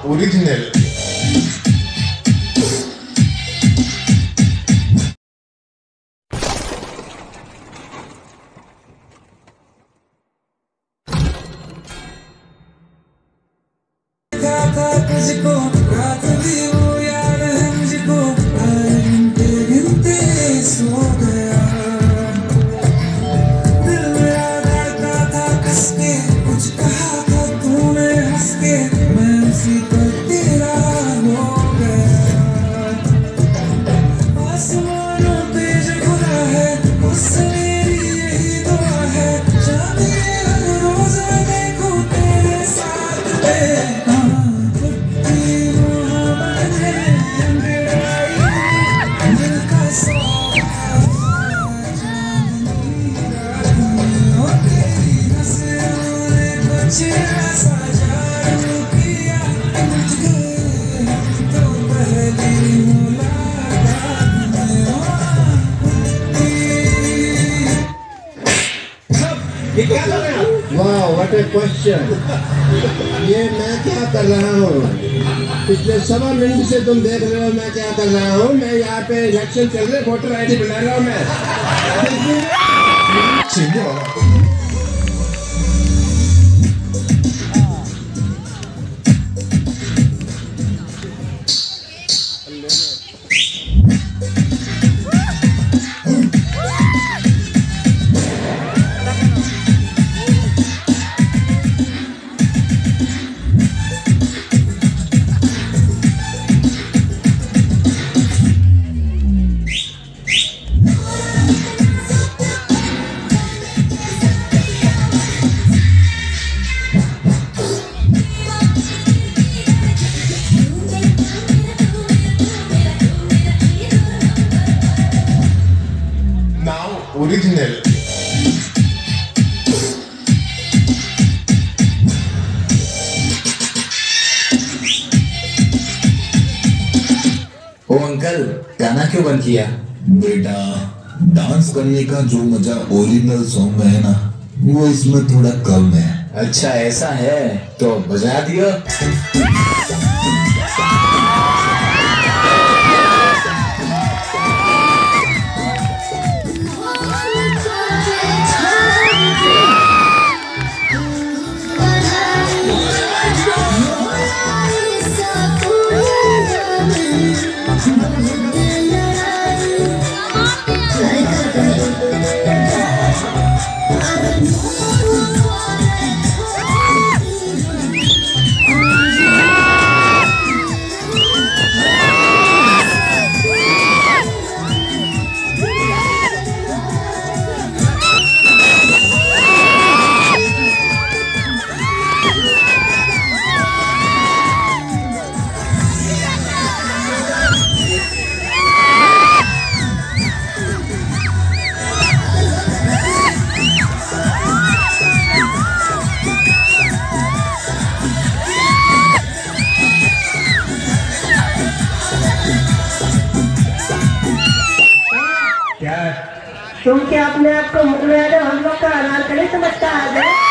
original. Wow, what a question! ये मैं क्या कर रहा हूँ? पिछले 1.25 मिनट से तुम देख रहे हो मैं क्या कर रहा हूँ? मैं यहाँ पे इलेक्शन चल रहे, वोटर आईडी बना रहा हूँ मैं। Original. ओ अंकल, गाना क्यों बंद किया? बेटा, डांस करने का जो मजा ओरिजिनल सॉन्ग में है ना, वो इसमें थोड़ा कम है। अच्छा ऐसा है, तो बजा दियो। तुम क्या अपने आप को मुगल हम लोग का अनारकली समझता है?